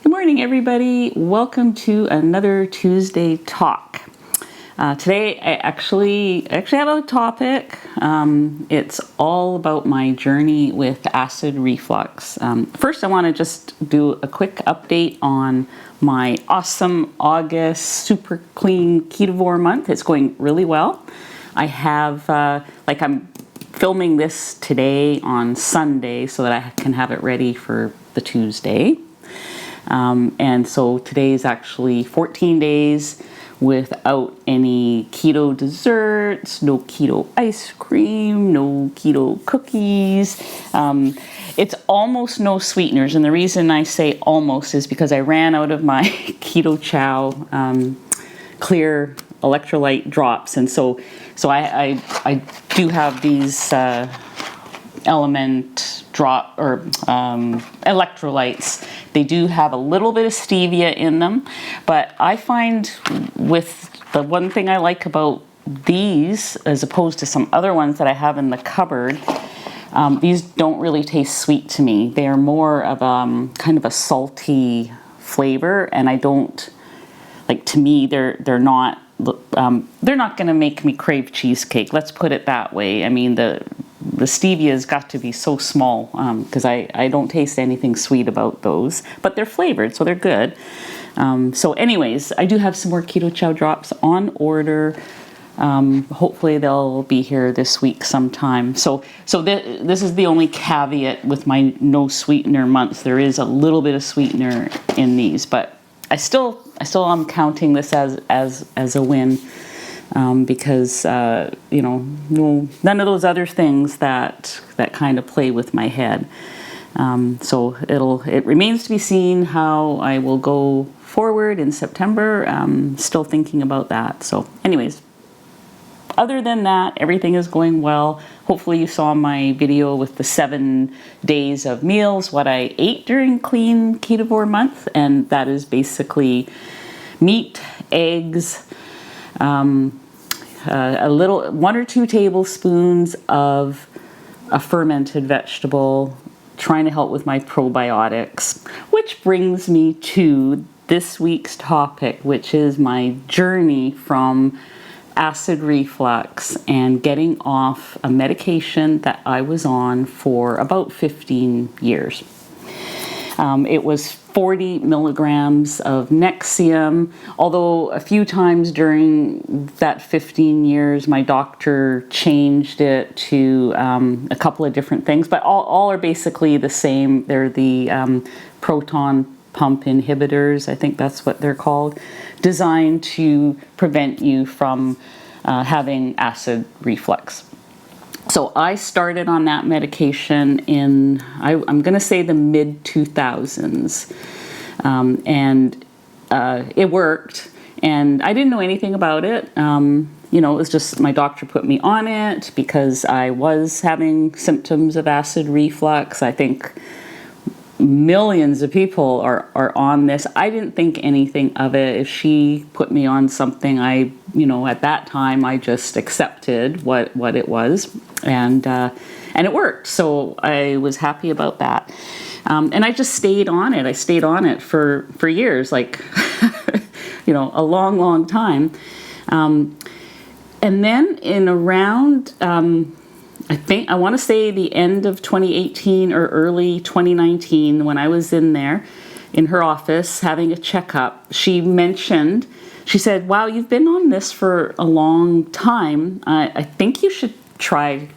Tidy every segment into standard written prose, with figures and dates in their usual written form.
Good morning, everybody. Welcome to another Tuesday talk. Today, I actually have a topic. It's all about my journey with acid reflux. First, I want to just do a quick update on my awesome August super clean ketovore month. It's going really well. I have, I'm filming this today on Sunday so that I can have it ready for the Tuesday. And so today is actually 14 days without any keto desserts, no keto ice cream, no keto cookies. It's almost no sweeteners. And the reason I say almost is because I ran out of my keto chow clear electrolyte drops. And so I do have these element drop or electrolytes. They do have a little bit of stevia in them, but I find with the one thing I like about these as opposed to some other ones that I have in the cupboard, these don't really taste sweet to me. They are more of kind of a salty flavor, and I don't like, to me they're not going to make me crave cheesecake. Let's put it that way. I mean, the stevia has got to be so small because I don't taste anything sweet about those, but they're flavored, so they're good. So anyways, I do have some more keto chow drops on order. Hopefully they'll be here this week sometime. So this is the only caveat with my no sweetener months. There is a little bit of sweetener in these, but I still am counting this as a win. Because none of those other things that kind of play with my head. So it remains to be seen how I will go forward in September. Still thinking about that. So anyways, other than that, everything is going well. Hopefully you saw my video with the 7 days of meals, what I ate during clean ketovore month, and that is basically meat, eggs, a little 1 or 2 tablespoons of a fermented vegetable, trying to help with my probiotics, which brings me to this week's topic, which is my journey from acid reflux and getting off a medication that I was on for about 15 years. It was 40 milligrams of Nexium, although a few times during that 15 years, my doctor changed it to a couple of different things, but all are basically the same. They're the proton pump inhibitors, I think that's what they're called, designed to prevent you from having acid reflux. So I started on that medication in, I'm going to say the mid-2000s, and it worked, and I didn't know anything about it. It was just my doctor put me on it because I was having symptoms of acid reflux. I think millions of people are on this. I didn't think anything of it. If she put me on something, at that time, I just accepted what it was, and it worked. So I was happy about that. And I just stayed on it. I stayed on it for years, like, a long, long time. And then in around, I want to say the end of 2018 or early 2019, when I was in her office having a checkup, she said, wow, you've been on this for a long time. I think you should try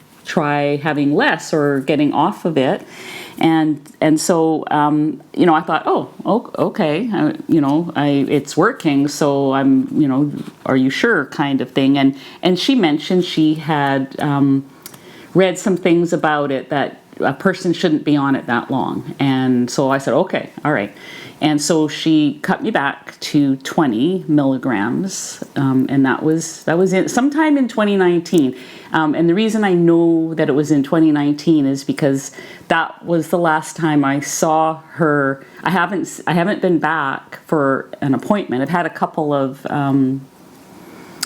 having less or getting off of it. And so, I thought, oh, okay, it's working. So I'm, are you sure, kind of thing. And she mentioned she had read some things about it, that a person shouldn't be on it that long. And so I said, okay, all right. And so she cut me back to 20 milligrams, and that was sometime in 2019. And the reason I know that it was in 2019 is because that was the last time I saw her. I haven't been back for an appointment. I've had a couple of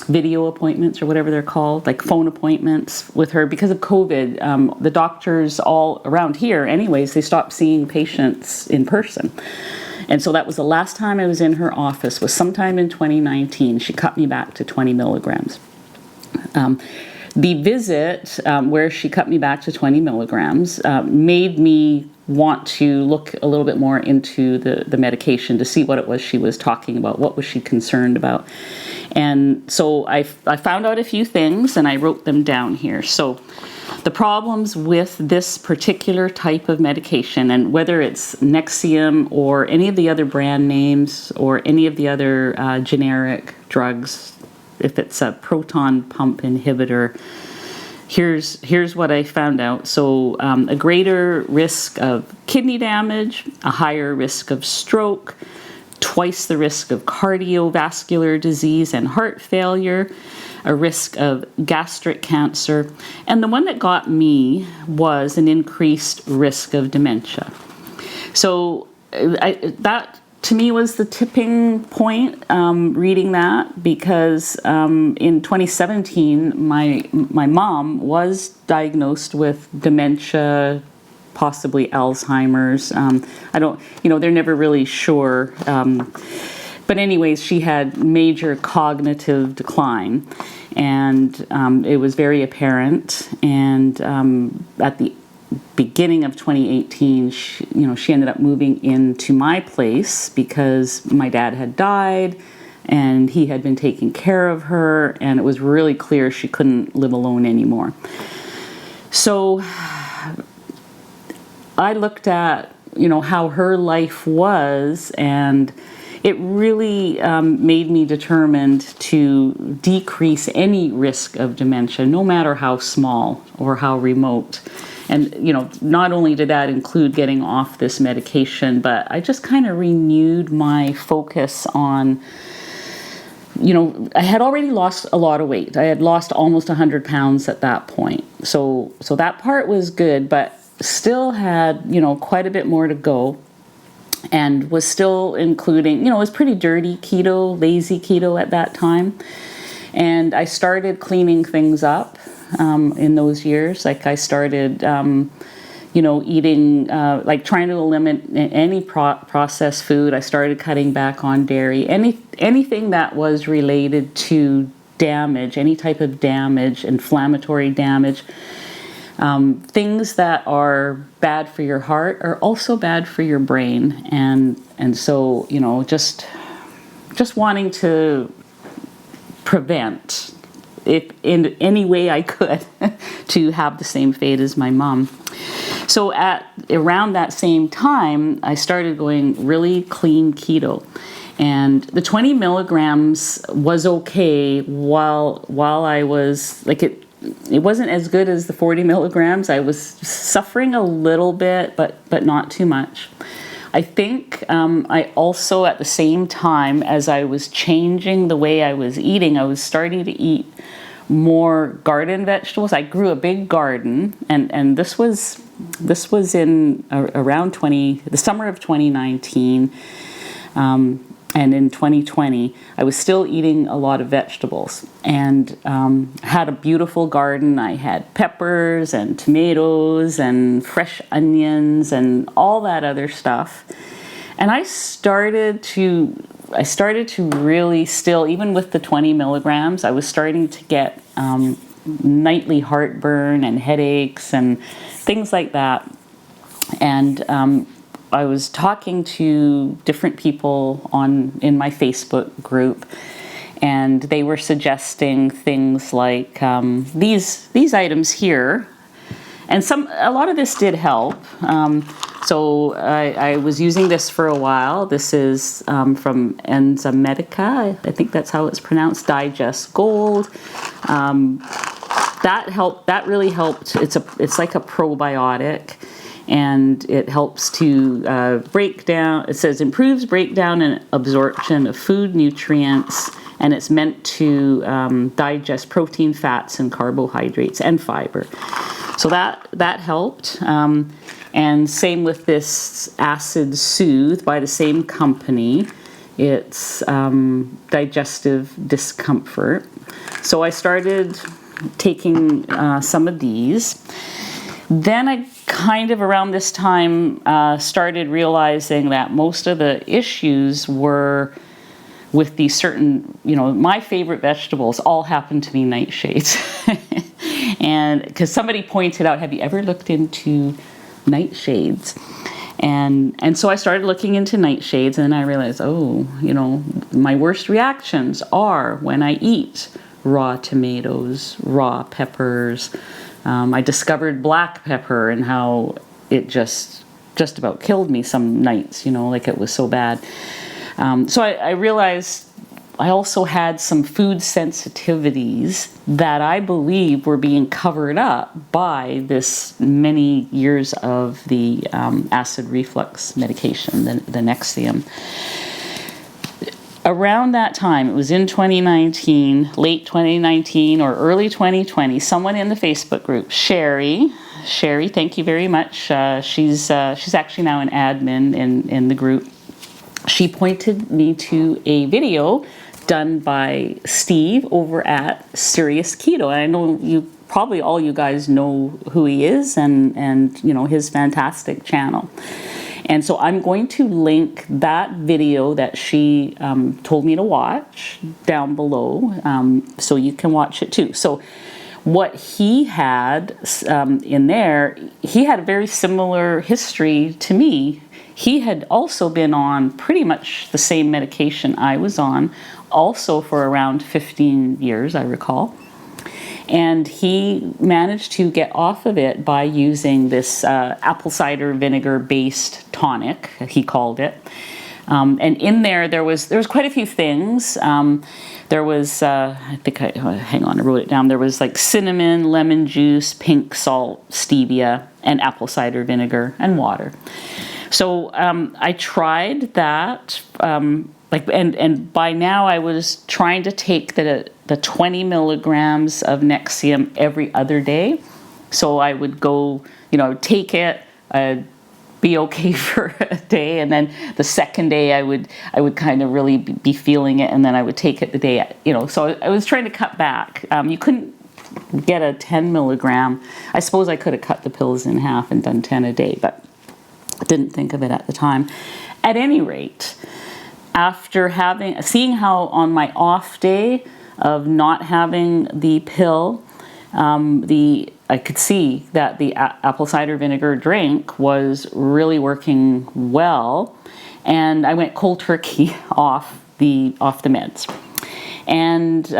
video appointments or whatever they're called, like phone appointments with her because of COVID. The doctors all around here, anyways, they stopped seeing patients in person. And so that was the last time I was in her office, was sometime in 2019. She cut me back to 20 milligrams. The visit where she cut me back to 20 milligrams made me want to look a little bit more into the medication to see what it was she was talking about, what was she concerned about. And so I found out a few things and I wrote them down here. So the problems with this particular type of medication, and whether it's Nexium or any of the other brand names or any of the other generic drugs, if it's a proton pump inhibitor, here's what I found out. So a greater risk of kidney damage, a higher risk of stroke, twice the risk of cardiovascular disease and heart failure, a risk of gastric cancer, and the one that got me was an increased risk of dementia. So that to me was the tipping point, reading that, because in 2017 my mom was diagnosed with dementia, possibly Alzheimer's. They're never really sure. But anyways, she had major cognitive decline, and it was very apparent. And at the beginning of 2018, she ended up moving into my place because my dad had died, and he had been taking care of her, and it was really clear she couldn't live alone anymore. So I looked at, how her life was, and it really made me determined to decrease any risk of dementia, no matter how small or how remote. And, not only did that include getting off this medication, but I just kind of renewed my focus on, I had already lost a lot of weight. I had lost almost 100 pounds at that point. So that part was good, but still had, quite a bit more to go. And was still including, it was pretty dirty keto, lazy keto at that time. And I started cleaning things up in those years. Like I started, eating, trying to eliminate any processed food. I started cutting back on dairy. Anything that was related to damage, any type of damage, inflammatory damage. Things that are bad for your heart are also bad for your brain, and so just wanting to prevent, if in any way I could, to have the same fate as my mom. So at around that same time, I started going really clean keto, and the 20 milligrams was okay while I was It wasn't as good as the 40 milligrams. I was suffering a little bit, but not too much. I think I also, at the same time as I was changing the way I was eating, I was starting to eat more garden vegetables. I grew a big garden, and this was in around the summer of 2019. And in 2020, I was still eating a lot of vegetables, and had a beautiful garden. I had peppers and tomatoes and fresh onions and all that other stuff. And I started to really still, even with the 20 milligrams, I was starting to get nightly heartburn and headaches and things like that. And I was talking to different people in my Facebook group, and they were suggesting things like these items here, and a lot of this did help. So I was using this for a while. This is from Enzymedica. I think that's how it's pronounced. Digest Gold. That helped. That really helped. It's like a probiotic. And it helps to break down, it says improves breakdown and absorption of food nutrients, and it's meant to digest protein, fats, and carbohydrates, and fiber. So that helped. And same with this Acid Soothe by the same company. It's digestive discomfort. So I started taking some of these. Then I kind of around this time started realizing that most of the issues were with these certain, my favorite vegetables all happen to be nightshades. And because somebody pointed out, have you ever looked into nightshades? And so I started looking into nightshades, and I realized, my worst reactions are when I eat raw tomatoes, raw peppers. I discovered black pepper and how it just about killed me some nights, like it was so bad. So I realized I also had some food sensitivities that I believe were being covered up by this many years of the acid reflux medication, the Nexium. Around that time, it was in 2019, late 2019 or early 2020, someone in the Facebook group, Sherry, thank you very much. She's actually now an admin in the group. She pointed me to a video done by Steve over at Serious Keto. And I know probably all you guys know who he is and his fantastic channel. And so I'm going to link that video that she told me to watch down below, so you can watch it too. So what he had in there, he had a very similar history to me. He had also been on pretty much the same medication I was on, also for around 15 years, I recall. And he managed to get off of it by using this apple cider vinegar based tonic, he called it. And in there was quite a few things. There was, I wrote it down. There was like cinnamon, lemon juice, pink salt, stevia, and apple cider vinegar and water. So I tried that. And by now I was trying to take the 20 milligrams of Nexium every other day. So I would go, I would take it, I'd be okay for a day, and then the second day I would kind of really be feeling it, and then I would take it the day, so I was trying to cut back. You couldn't get a 10 milligram. I suppose I could have cut the pills in half and done 10 a day, but I didn't think of it at the time. At any rate, after seeing how on my off day of not having the pill, I could see that the apple cider vinegar drink was really working well, and I went cold turkey off the meds. And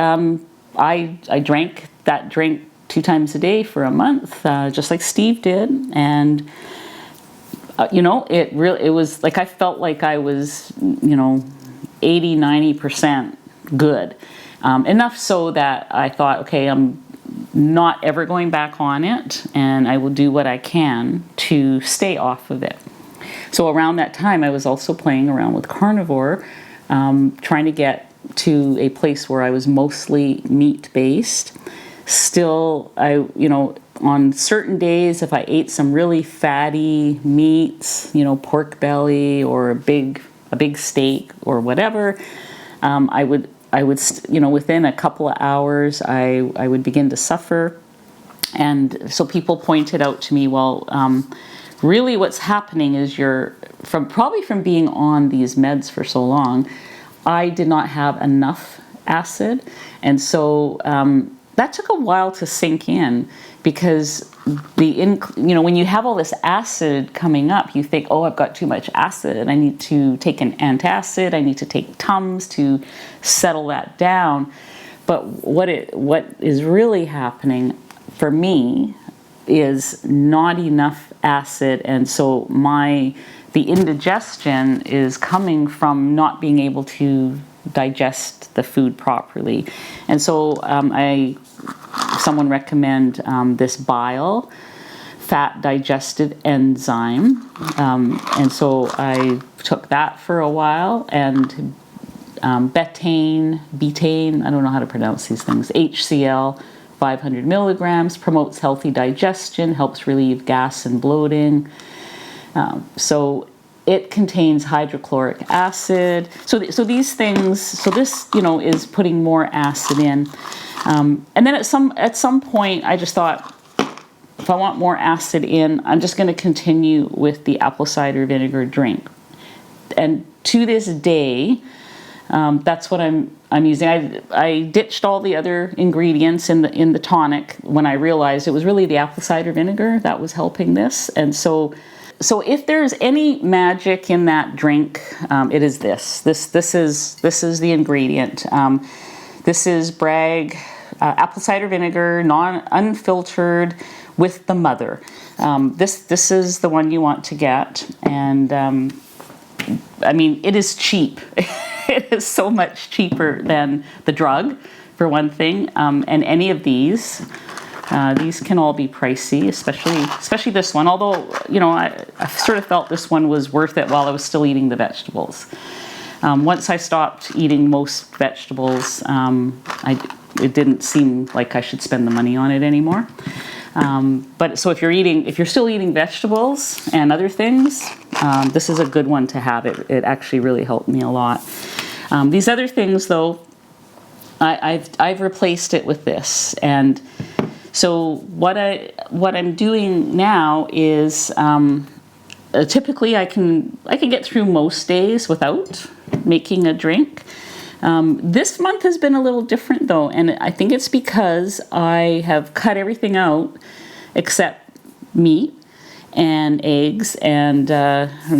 I drank that drink 2 times a day for a month, just like Steve did, and it was like I felt like I was 80-90% good, enough so that I thought, okay, I'm not ever going back on it, and I will do what I can to stay off of it. So around that time I was also playing around with carnivore, trying to get to a place where I was mostly meat based. Still, on certain days, if I ate some really fatty meats, pork belly or a big steak or whatever, I would within a couple of hours, I would begin to suffer. And so people pointed out to me, well, really what's happening is probably from being on these meds for so long, I did not have enough acid. And so that took a while to sink in, because when you have all this acid coming up, you think, oh, I've got too much acid. I need to take an antacid. I need to take Tums to settle that down. But what is really happening for me is not enough acid, and so the indigestion is coming from not being able to digest the food properly. And so someone recommend this bile fat digestive enzyme, and so I took that for a while, and betaine, I don't know how to pronounce these things, HCl 500 milligrams, promotes healthy digestion, helps relieve gas and bloating. So it contains hydrochloric acid. So these things, this is putting more acid in. And then at some point I just thought, more acid in, I'm just going to continue with the apple cider vinegar drink. And to this day, that's what I'm using. I ditched all the other ingredients in the tonic when I realized it was really the apple cider vinegar that was helping this. And so if there's any magic in that drink, it is this. This is the ingredient. This is Bragg apple cider vinegar, unfiltered, with the mother. This is the one you want to get, and I mean, it is cheap. It is so much cheaper than the drug, for one thing. And any of these can all be pricey, especially this one. Although, you know, I sort of felt this one was worth it while I was still eating the vegetables. Once I stopped eating most vegetables, it didn't seem like I should spend the money on it anymore. But so if you're still eating vegetables and other things, this is a good one to have. It actually really helped me a lot. These other things, though, I've replaced it with this. And so what I'm doing now is typically I can get through most days without making a drink. This month has been a little different, though, and I think it's because I have cut everything out except meat and eggs and,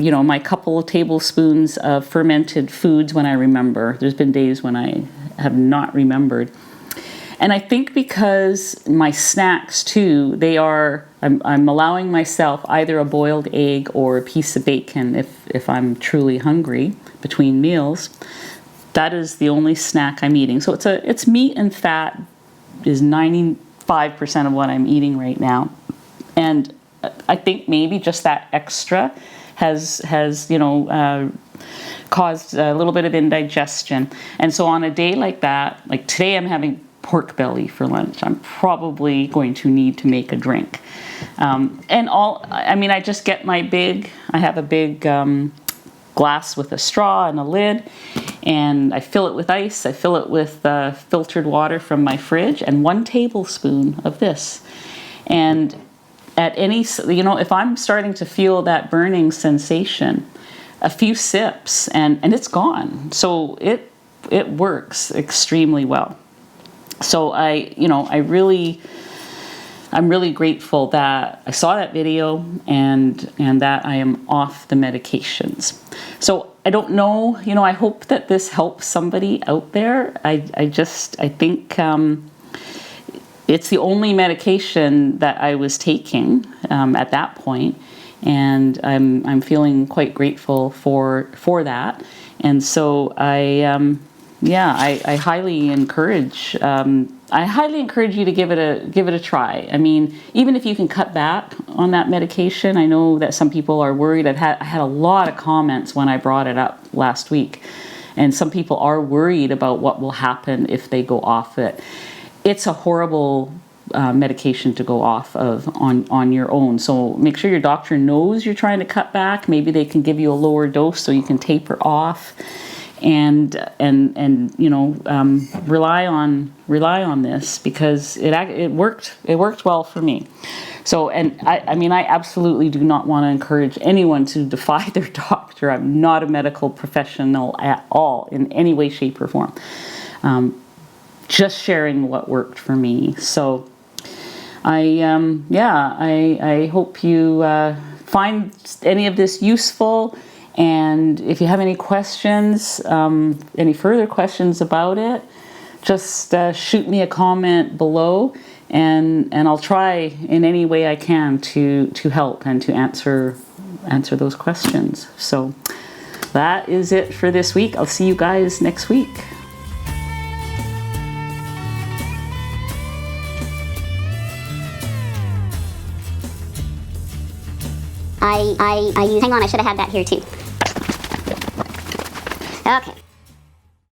you know, my couple of tablespoons of fermented foods when I remember. There's been days when I have not remembered. And I think because my snacks, too, I'm allowing myself either a boiled egg or a piece of bacon if I'm truly hungry between meals. That is the only snack I'm eating. So it's meat and fat is 95% of what I'm eating right now. And I think maybe just that extra has you know, caused a little bit of indigestion. And so on a day like that, like today I'm having pork belly for lunch, I'm probably going to need to make a drink. I just get I have a big glass with a straw and a lid, and I fill it with ice. I fill it with filtered water from my fridge and 1 tablespoon of this. And at any, you know, if I'm starting to feel that burning sensation, a few sips and it's gone. So it works extremely well. So I'm really grateful that I saw that video and that I am off the medications. So I don't know, you know, I hope that this helps somebody out there. I think it's the only medication that I was taking at that point, and I'm feeling quite grateful for that. And so I highly encourage you to give it a try. I mean, even if you can cut back on that medication, I know that some people are worried. I had a lot of comments when I brought it up last week, and some people are worried about what will happen if they go off it. It's a horrible medication to go off of on your own. So make sure your doctor knows you're trying to cut back. Maybe they can give you a lower dose so you can taper off. And you know, rely on this because it worked well for me. So, and I mean, I absolutely do not want to encourage anyone to defy their doctor. I'm not a medical professional at all in any way, shape, or form. Just sharing what worked for me. So, I hope you find any of this useful. And if you have any questions, any further questions about it, just shoot me a comment below, and I'll try in any way I can to help and to answer those questions. So that is it for this week. I'll see you guys next week. Hang on, I should have had that here too. Okay.